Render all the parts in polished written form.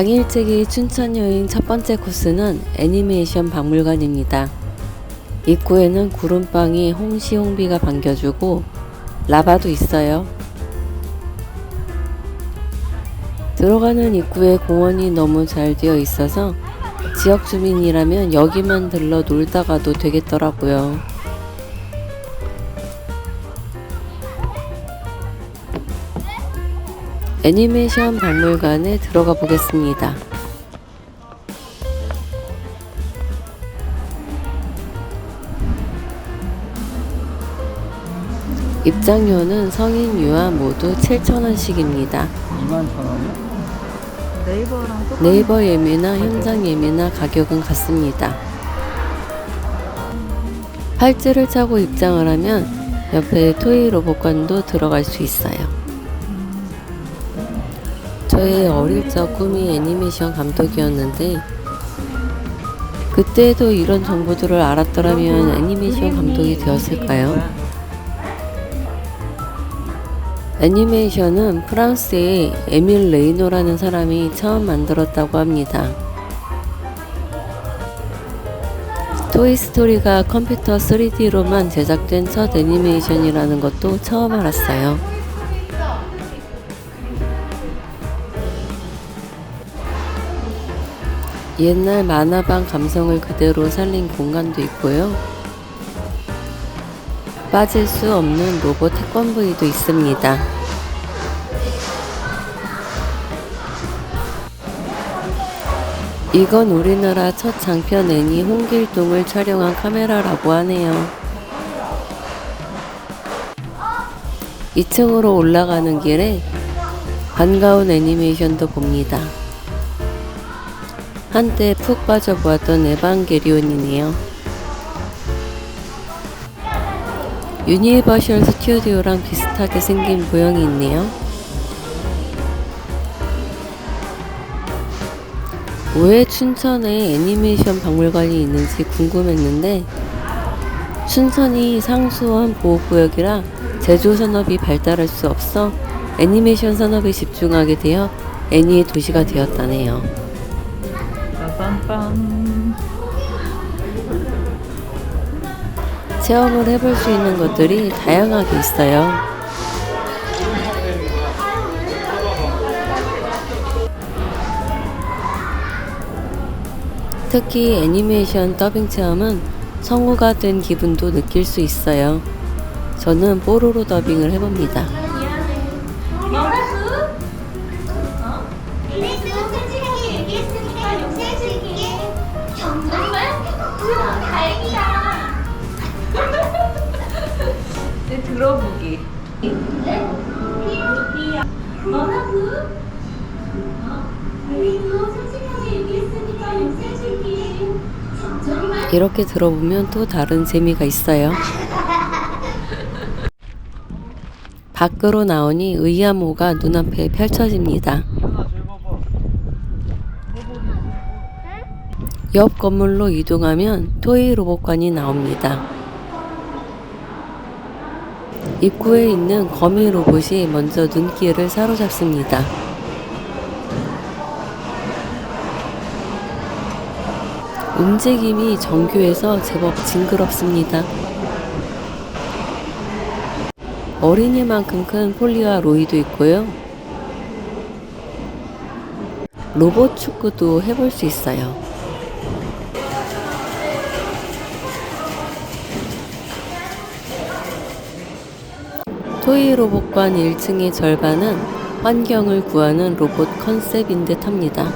당일치기 춘천 여행 첫 번째 코스는 애니메이션 박물관입니다. 입구에는 구름빵이 홍시홍비가 반겨주고 라바도 있어요. 들어가는 입구에 공원이 너무 잘 되어 있어서 지역 주민이라면 여기만 들러 놀다 가도 되겠더라고요. 애니메이션 박물관에 들어가 보겠습니다. 입장료는 성인 유아 모두 7,000원씩입니다. 21,000원이요? 네이버랑 똑같은 네이버 예매나 현장 예매나 가격은 같습니다. 팔찌를 차고 입장을 하면 옆에 토이 로봇관도 들어갈 수 있어요. 저의 어릴 적 꿈이 애니메이션 감독이었는데 그때도 이런 정보들을 알았더라면 애니메이션 감독이 되었을까요? 애니메이션은 프랑스의 에밀 레이노라는 사람이 처음 만들었다고 합니다. 토이스토리가 컴퓨터 3D로만 제작된 첫 애니메이션이라는 것도 처음 알았어요. 옛날 만화방 감성을 그대로 살린 공간도 있고요. 빠질 수 없는 로봇 태권브이도 있습니다. 이건 우리나라 첫 장편 애니 홍길동을 촬영한 카메라라고 하네요. 2층으로 올라가는 길에 반가운 애니메이션도 봅니다. 한때 푹 빠져보았던 에반게리온이네요. 유니버셜 스튜디오랑 비슷하게 생긴 모형이 있네요. 왜 춘천에 애니메이션 박물관이 있는지 궁금했는데 춘천이 상수원 보호구역이라 제조 산업이 발달할 수 없어 애니메이션 산업에 집중하게 되어 애니의 도시가 되었다네요. 빠밤빰. 체험을 해볼 수 있는 것들이 다양하게 있어요. 특히 애니메이션 더빙 체험은 성우가 된 기분도 느낄 수 있어요. 저는 뽀로로 더빙을 해봅니다. 솔직하게 얘기했으니까 용서해줄게. 정말? 우와, 다행이다. 이제 들어보기. 뭐라고? 그리고 솔직하게 얘기했으니까 용서해줄게. 정말? 이렇게 들어보면 또 다른 재미가 있어요. 밖으로 나오니 의암호가 눈앞에 펼쳐집니다. 옆 건물로 이동하면 토이 로봇관이 나옵니다. 입구에 있는 거미 로봇이 먼저 눈길을 사로잡습니다. 움직임이 정교해서 제법 징그럽습니다. 어린이만큼 큰 폴리와 로이도 있고요. 로봇 축구도 해볼 수 있어요. 토이 로봇관 1층의 절반은 환경을 구하는 로봇 컨셉인 듯 합니다.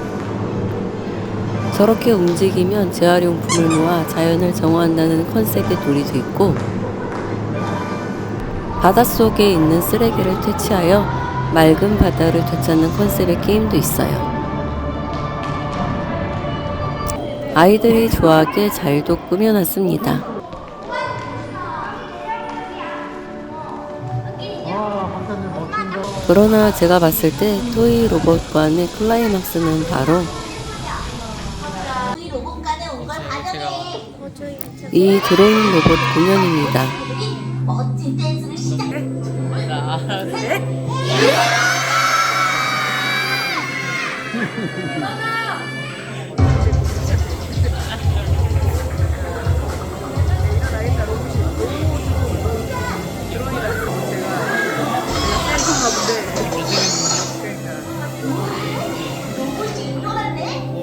저렇게 움직이면 재활용품을 모아 자연을 정화한다는 컨셉의 놀이도 있고 바닷속에 있는 쓰레기를 퇴치하여 맑은 바다를 되찾는 컨셉의 게임도 있어요. 아이들이 좋아하게 잘도 꾸며놨습니다. 그러나 제가 봤을 때 토이 로봇관의 클라이막스는 바로 우리 로봇관에 온 걸 환영해. 이 드로잉 로봇 공연입니다. 멋진 댄스를 시작해. 로봇이 일어났네.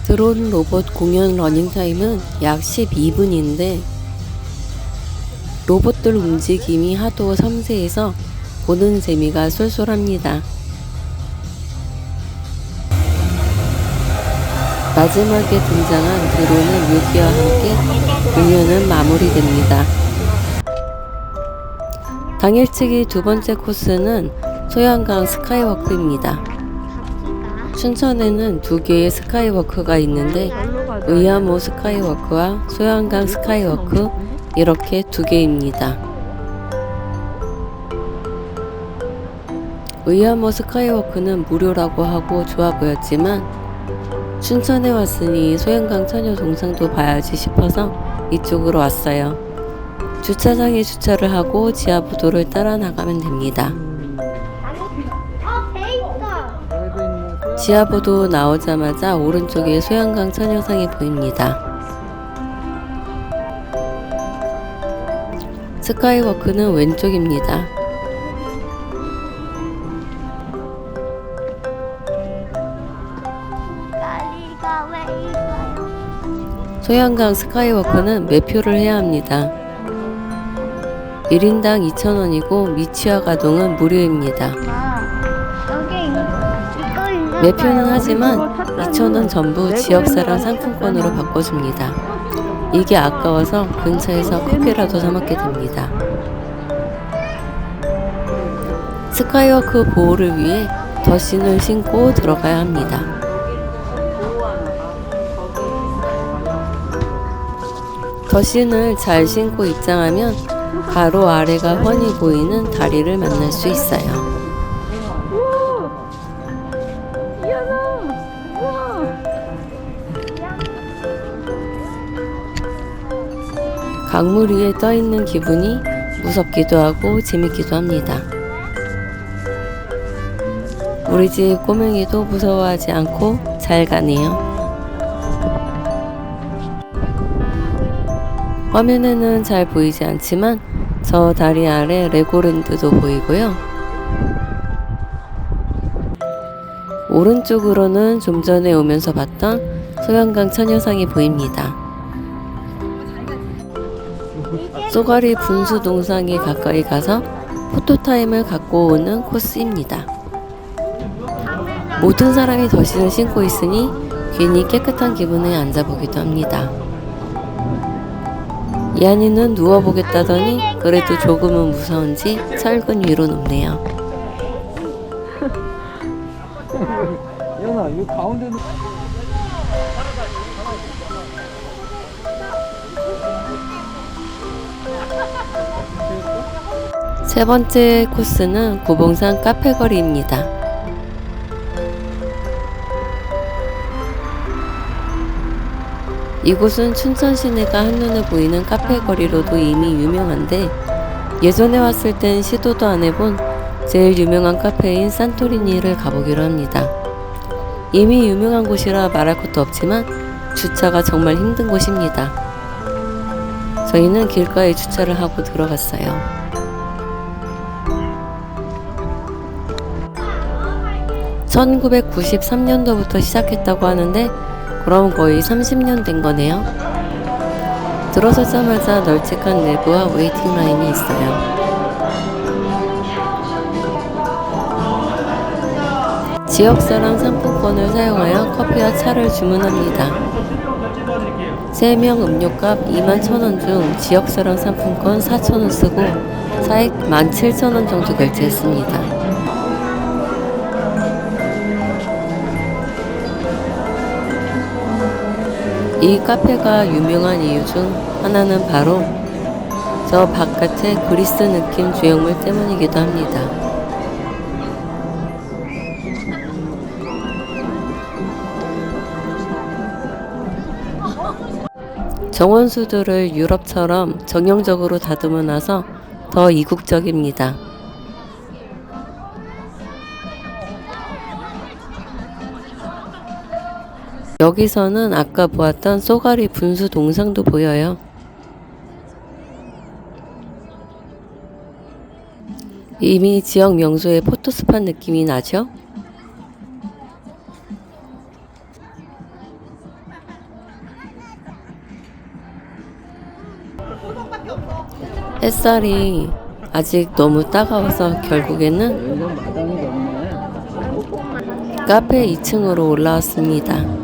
드론 로봇 공연 러닝타임은 약 12분인데 로봇들 움직임이 하도 섬세해서 보는 재미가 쏠쏠합니다. 마지막에 등장한 드론의 묘기와 함께 공연은 마무리됩니다. 당일치기 두 번째 코스는 소양강 스카이워크입니다. 춘천에는 두 개의 스카이워크가 있는데 의암호 스카이워크와 소양강 스카이워크 이렇게 두 개입니다. 의암호 스카이워크는 무료라고 하고 좋아 보였지만 춘천에 왔으니 소양강 처녀 동상도 봐야지 싶어서 이쪽으로 왔어요. 주차장에 주차를 하고 지하부도를 따라 나가면 됩니다. 배 있어. 지하보도 나오자마자 오른쪽에 소양강 처녀상이 보입니다. 스카이워크는 왼쪽입니다. 다리가 왜 있어요? 소양강 스카이워크는 매표를 해야 합니다. 1인당 2,000원이고 미취와 가동은 무료입니다. 여기 이거 있는 매표는 하지만 2,000원 전부 지역사랑 상품권으로 바꿔줍니다. 이게 아까워서 근처에서 커피라도 사 먹게 됩니다. 스카이워크 보호를 위해 덧신을 신고 들어가야 합니다. 덧신을 잘 신고 입장하면 바로 아래가 훤히 보이는 다리를 만날 수 있어요. 강물 위에 떠 있는 기분이 무섭기도 하고 재밌기도 합니다. 우리 집 꼬맹이도 무서워하지 않고 잘 가네요. 화면에는 잘 보이지 않지만 저 다리 아래 레고랜드도 보이고요. 오른쪽으로는 좀 전에 오면서 봤던 소양강 처녀상이 보입니다. 쏘가리 분수 동상에 가까이 가서 포토타임을 갖고 오는 코스입니다. 모든 사람이 덧신을 신고 있으니 괜히 깨끗한 기분에 앉아보기도 합니다. 이한이는 누워보겠다더니 그래도 조금은 무서운지 철근 위로 눕네요. 연아, 이 가운데 세 번째 코스는 구봉산 카페거리입니다. 이곳은 춘천 시내가 한눈에 보이는 카페 거리로도 이미 유명한데 예전에 왔을 땐 시도도 안 해본 제일 유명한 카페인 산토리니를 가보기로 합니다. 이미 유명한 곳이라 말할 것도 없지만 주차가 정말 힘든 곳입니다. 저희는 길가에 주차를 하고 들어갔어요. (1993년도부터) 시작했다고 하는데 그럼 거의 30년 된 거네요. 들어서자마자 널찍한 내부와 웨이팅 라인이 있어요. 지역사랑 상품권을 사용하여 커피와 차를 주문합니다. 3명 음료값 21,000원 중 지역사랑 상품권 4,000원 쓰고 차액 17,000원 정도 결제했습니다. 이 카페가 유명한 이유 중 하나는 바로 저 바깥의 그리스 느낌 조형물 때문이기도 합니다. 정원수들을 유럽처럼 정형적으로 다듬어 놔서 더 이국적입니다. 여기서는 아까 보았던 쏘가리 분수 동상도 보여요. 이미 지역 명소의 포토스팟 느낌이 나죠? 햇살이 아직 너무 따가워서 결국에는 이건 마당이 없네. 카페 2층으로 올라왔습니다.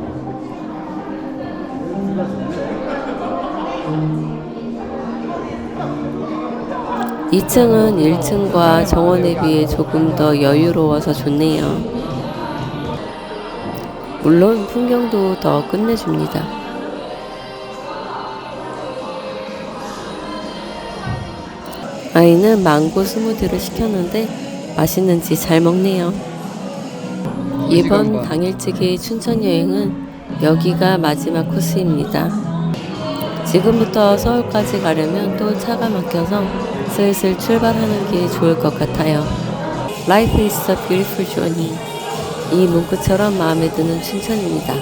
이 2층은 1층과 정원에 비해 조금 더 여유로워서 좋네요. 물론 풍경도 더 끝내줍니다. 아이는 망고 스무디를 시켰는데 맛있는지 잘 먹네요. 이번 당일치기 춘천 여행은 여기가 마지막 코스입니다. 지금부터 서울까지 가려면 또 차가 막혀서 슬슬 출발하는 게 좋을 것 같아요. Life is a beautiful journey. 이 문구처럼 마음에 드는 춘천입니다.